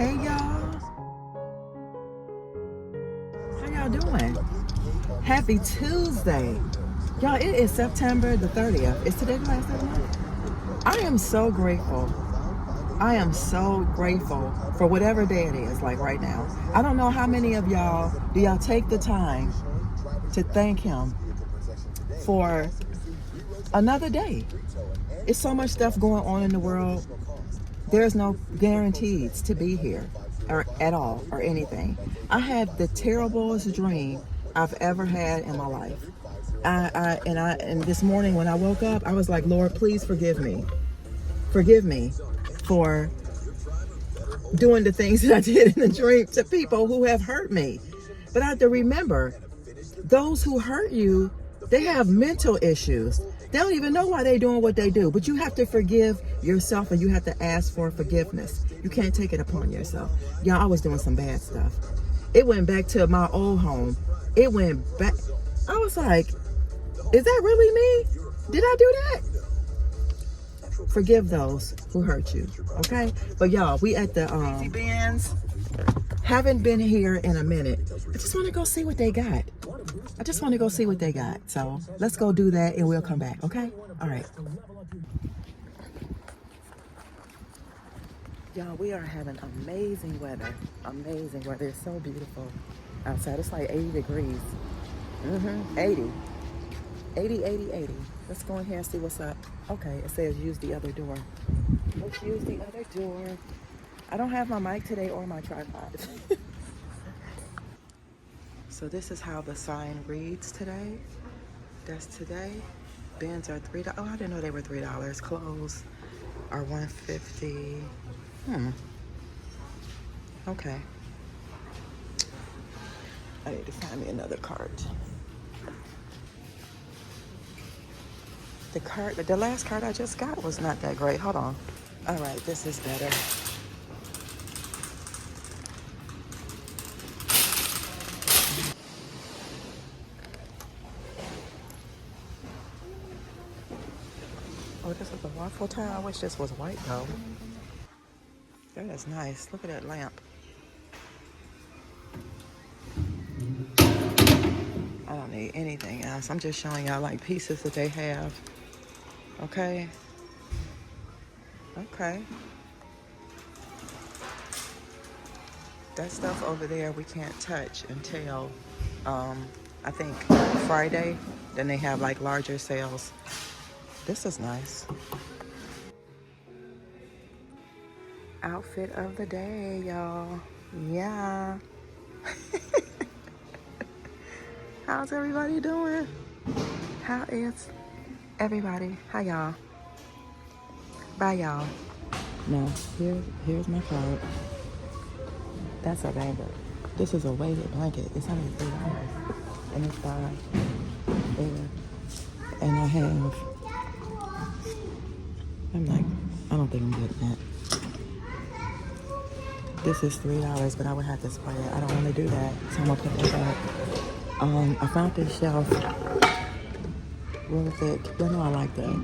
Hey y'all, how y'all doing? Happy Tuesday. Y'all, it is September the 30th. Is today the last day of the month? I am so grateful. I am so grateful for whatever day it is, like right now. I don't know how many of y'all, do y'all take the time to thank him for another day? It's so much stuff going on in the world. There's no guarantees to be here or at all or anything. I had the terriblest dream I've ever had in my life. And this morning when I woke up, I was like, Lord, please forgive me. Forgive me for doing the things that I did in the dream to people who have hurt me. But I have to remember, those who hurt you, they have mental issues. They don't even know why they're doing what they do. But you have to forgive yourself and you have to ask for forgiveness. You can't take it upon yourself. Y'all, I was doing some bad stuff. It went back to my old home. It went back. I was like, is that really me? Did I do that? Forgive those who hurt you, okay? But y'all, we at the BINS. Haven't been here in a minute. I just want to go see what they got. I just want to go see what they got. So let's go do that and we'll come back, okay? All right. Y'all, we are having amazing weather. Amazing weather. It's so beautiful outside. It's like 80 degrees. 80. 80, 80, 80. Let's go in here and see what's up. Okay, it says use the other door. Let's use the other door. I don't have my mic today or my tripod. So this is how the sign reads today. That's today. Bins are $3. Oh, I didn't know they were $3. Clothes are $1.50. Okay. I need to find me another cart. The last cart I just got was not that great. Hold on. All right, this is better. Oh, this is a waffle tile. I wish this was white though. That is nice. Look at that lamp. I don't need anything else. I'm just showing y'all like pieces that they have. Okay. Okay. That stuff over there we can't touch until I think Friday. Then they have like larger sales. This is nice. Outfit of the day, y'all. Yeah. How's everybody doing? How is everybody? Hi, y'all. Bye, y'all. Now, here's my card. That's a banger. This is a weighted blanket. It's only $3. And it's by there. And I have, I'm like, I don't think I'm getting that. This is $3, but I would have to spray it. I don't want to do that, so I'm gonna put that back. I found this shelf. What was it? Well, no, I like that.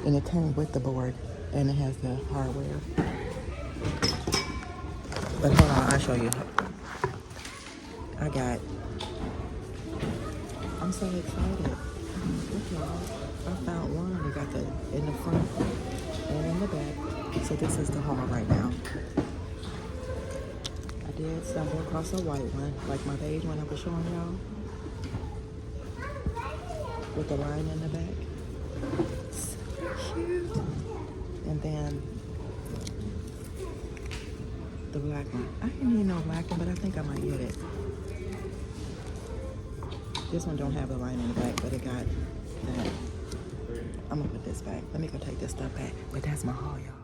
And it came with the board, and it has the hardware. But hold on, I'll show you. I'm so excited. Look, y'all. I found one. They got the in the front and in the back. So this is the haul right now. I did stumble across a white one, like my beige one I was showing y'all, with the line in the back. So cute. And then the black one. I didn't need no black one, but I think I might get it. This one don't have the line in the back, but it got that. I'm gonna put this back. Let me go take this stuff back. But that's my haul, y'all.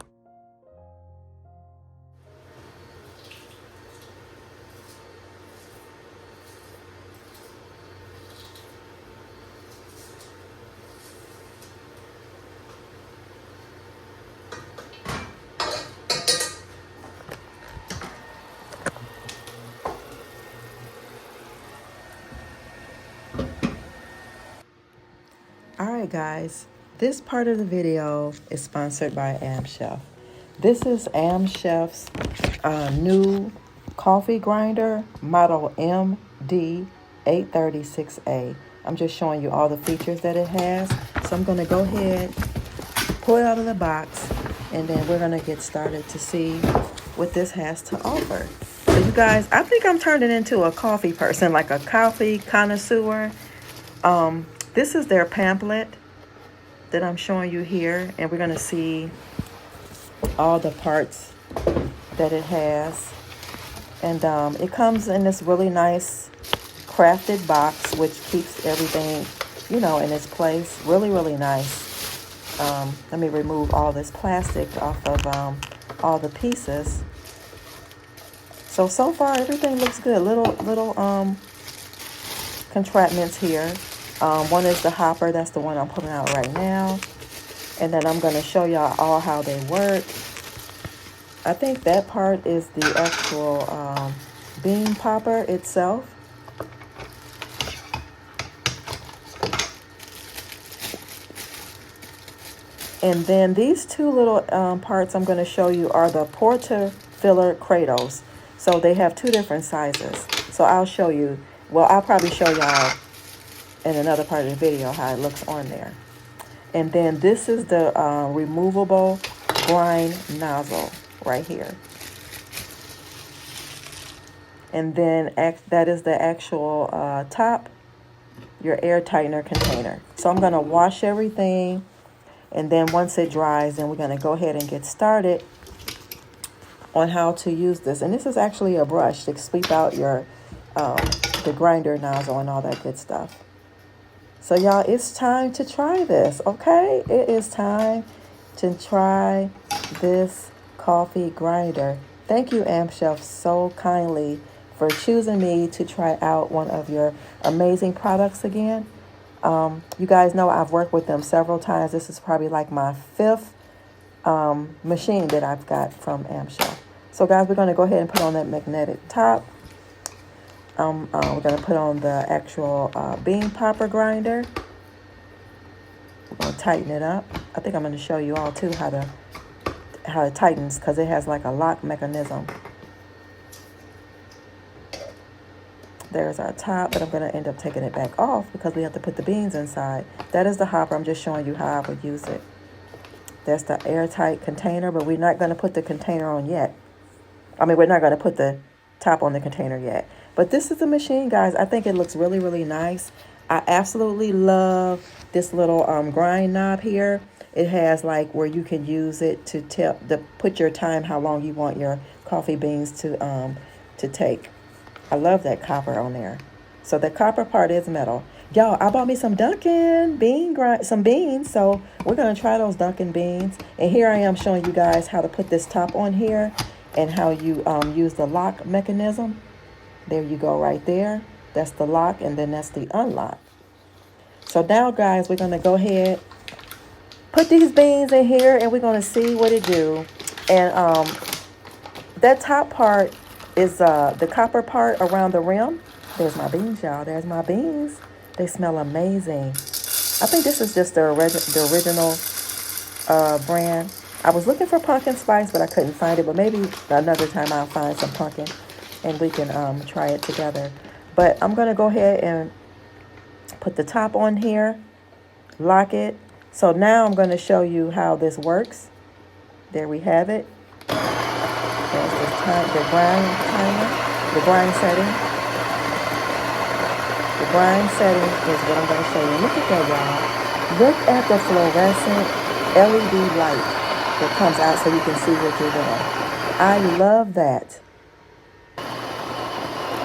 All right, guys, this part of the video is sponsored by AMZCHEF. This is AMZCHEF's new coffee grinder, model MD836A. I'm just showing you all the features that it has. So I'm going to go ahead, pull it out of the box, and then we're going to get started to see what this has to offer. So you guys, I think I'm turning into a coffee person, like a coffee connoisseur. This is their pamphlet that I'm showing you here, and we're going to see all the parts that it has. And it comes in this really nice crafted box, which keeps everything, you know, in its place. Really, really nice. Let me remove all this plastic off of all the pieces. So far everything looks good. Little contraptions here. One is the hopper. That's the one I'm pulling out right now. And then I'm going to show y'all all how they work. I think that part is the actual bean popper itself. And then these two little parts I'm going to show you are the portafilter cradles. So they have two different sizes. So I'll show you, well, I'll probably show y'all in another part of the video how it looks on there. And then this is the removable grind nozzle right here. And then that is the actual top, your air tightener container. So I'm going to wash everything. And then once it dries, then we're going to go ahead and get started on how to use this. And this is actually a brush to sweep out your the grinder nozzle and all that good stuff. So y'all, it's time to try this, okay? It is time to try this coffee grinder. Thank you, AMZCHEF, so kindly for choosing me to try out one of your amazing products again. You guys know I've worked with them several times. This is probably like my fifth machine that I've got from AMZCHEF. So guys, we're going to go ahead and put on that magnetic top. We're going to put on the actual bean popper grinder. We're going to tighten it up. I think I'm going to show you all too how it tightens, because it has like a lock mechanism. There's our top, but I'm going to end up taking it back off because we have to put the beans inside. That is the hopper. I'm just showing you how I would use it. That's the airtight container, but we're not going to put the container on yet. I mean, we're not going to put the top on the container yet. But this is the machine, guys. I think it looks really, really nice. I absolutely love this little grind knob here. It has like where you can use it to put your time, how long you want your coffee beans to take. I love that copper on there. So the copper part is metal. Y'all, I bought me some Dunkin' some beans. So we're going to try those Dunkin' beans. And here I am showing you guys how to put this top on here and how you use the lock mechanism. There you go right there. That's the lock, and then that's the unlock. So now, guys, we're going to go ahead, put these beans in here, and we're going to see what it do. And that top part is the copper part around the rim. There's my beans, y'all. There's my beans. They smell amazing. I think this is just the original brand. I was looking for pumpkin spice, but I couldn't find it. But maybe another time I'll find some pumpkin and we can try it together. But I'm going to go ahead and put the top on here, lock it. So now I'm going to show you how this works. There we have it. There's the grind timer, the grind setting. The grind setting is what I'm going to show you. Look at that, y'all. Look at the fluorescent LED light that comes out so you can see what you're doing. I love that.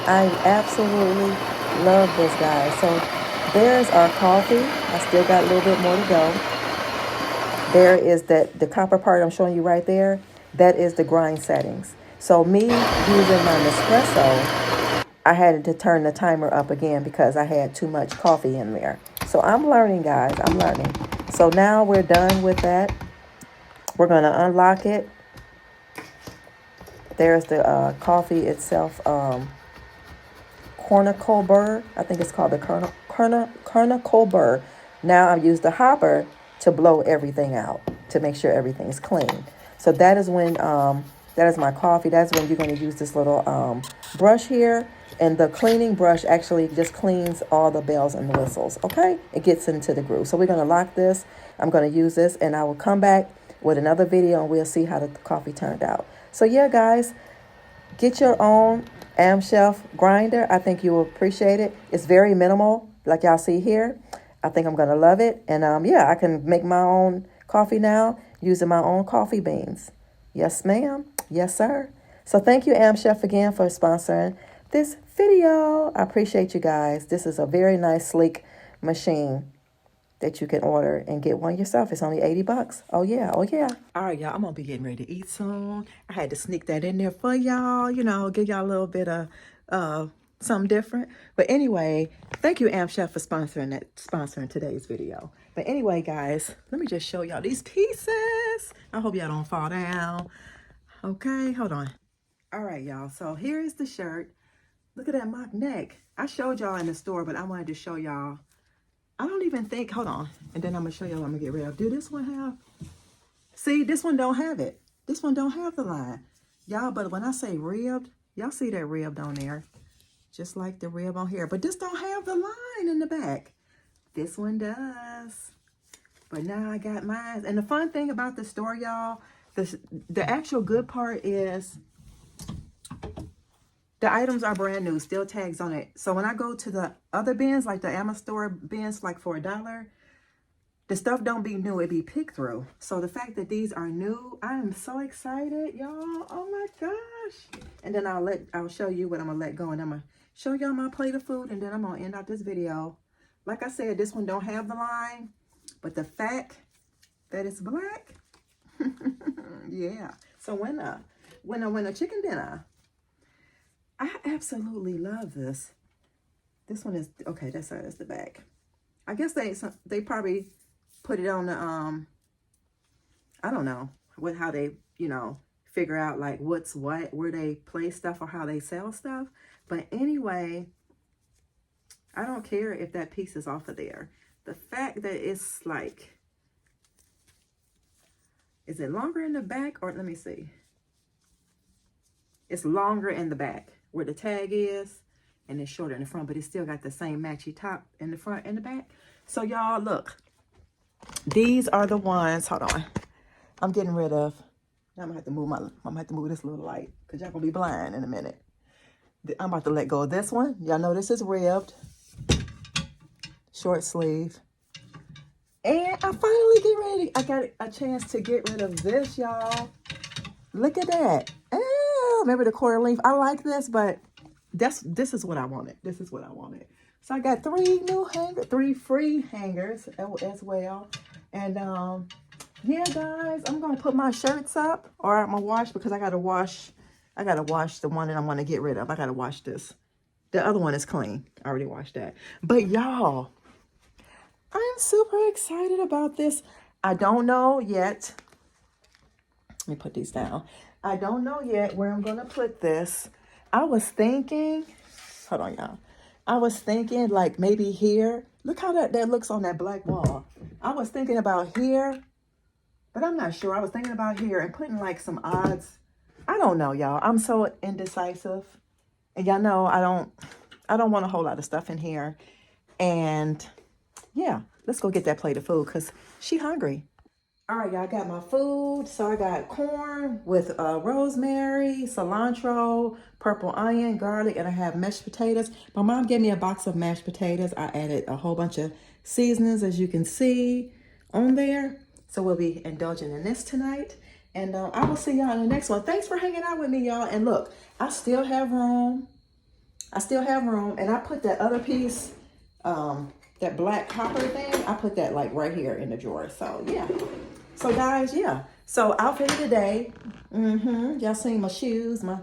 I absolutely love this, guys. So there's our coffee. I still got a little bit more to go. There is the copper part I'm showing you right there. That is the grind settings. So me using my Nespresso, I had to turn the timer up again because I had too much coffee in there. So I'm learning, guys. I'm learning. So now we're done with that. We're going to unlock it. There's the coffee itself. Cornucopia. I think it's called the Cornucopia. Now I've used the hopper to blow everything out to make sure everything's clean. So that is when, that is my coffee. That's when you're going to use this little brush here. And the cleaning brush actually just cleans all the bells and whistles, okay? It gets into the groove. So we're going to lock this. I'm going to use this, and I will come back with another video, and we'll see how the coffee turned out. So yeah, guys, get your own AMZCHEF grinder. I think you will appreciate it. It's very minimal, like y'all see here. I think I'm going to love it. And yeah, I can make my own coffee now using my own coffee beans. Yes, ma'am. Yes, sir. So thank you, AMZCHEF, again for sponsoring this video. I appreciate you guys. This is a very nice, sleek machine that you can order and get one yourself. It's only 80 bucks. Oh, yeah. Oh, yeah. All right, y'all. I'm going to be getting ready to eat soon. I had to sneak that in there for y'all, you know, give y'all a little bit of something different. But anyway, thank you, AMZCHEF, for sponsoring today's video. But anyway, guys, let me just show y'all these pieces. I hope y'all don't fall down. Okay, hold on. All right, y'all. So here is the shirt. Look at that mock neck. I showed y'all in the store, but I wanted to show y'all. I don't even think, hold on. And then I'm going to show y'all what I'm going to get rid of. Do this one have? See, this one don't have it. This one don't have the line. Y'all, but when I say ribbed, y'all see that ribbed on there. Just like the rib on here. But this don't have the line in the back. This one does. But now I got mine. And the fun thing about the store, y'all, the actual good part is the items are brand new, still tags on it. So when I go to the other bins, like the Amazon store bins, like for $1, the stuff don't be new, it be picked through. So the fact that these are new, I am so excited, y'all. Oh my gosh. And then I'll show you what I'm gonna let go, and I'm gonna show y'all my plate of food, and then I'm gonna end out this video. Like I said, this one don't have the line, but the fact that it's black, yeah. So when a chicken dinner, I absolutely love this. This one is, okay, that's the back. I guess they probably put it on the, I don't know, how they, you know, figure out like what's what, where they place stuff or how they sell stuff. But anyway, I don't care if that piece is off of there. The fact that it's like, is it longer in the back, or let me see. It's longer in the back where the tag is, and it's shorter in the front, but it's still got the same matchy top in the front and the back. So y'all, look, these are the ones, hold on, I'm getting rid of. Now I'm gonna have to move this little light, because y'all gonna be blind in a minute. I'm about to let go of this one. Y'all know this is ribbed, short sleeve. And I finally get ready. I got a chance to get rid of this, y'all. Look at that. Remember the quarter length? I like this, but this is what I wanted. This is what I wanted. So I got three free hangers as well. And yeah, guys, I'm gonna put my shirts up, or I'm gonna wash, because I gotta wash the one that I'm gonna get rid of. I gotta wash this. The other one is clean. I already washed that. But y'all, I'm super excited about this. I don't know yet. Let me put these down. I don't know yet where I'm going to put this. I was thinking, hold on, y'all. I was thinking like maybe here. Look how that looks on that black wall. I was thinking about here, but I'm not sure. I was thinking about here and putting like some odds. I don't know, y'all. I'm so indecisive. And y'all know I don't want a whole lot of stuff in here. And yeah, let's go get that plate of food, because she hungry. All right, y'all, I got my food. So I got corn with rosemary, cilantro, purple onion, garlic, and I have mashed potatoes. My mom gave me a box of mashed potatoes. I added a whole bunch of seasonings, as you can see on there. So we'll be indulging in this tonight. And I will see y'all in the next one. Thanks for hanging out with me, y'all. And look, I still have room. And I put that other piece, that black copper thing, I put that like right here in the drawer. So yeah. So guys, yeah. So outfit of the day. Y'all seen my shoes, my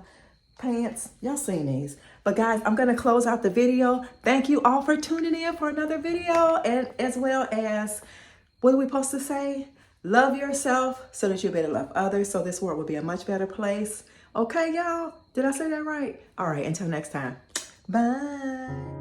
pants. Y'all seen these. But guys, I'm going to close out the video. Thank you all for tuning in for another video. And as well as, what are we supposed to say? Love yourself so that you'll be able to love others. So this world will be a much better place. Okay, y'all? Did I say that right? All right, until next time. Bye.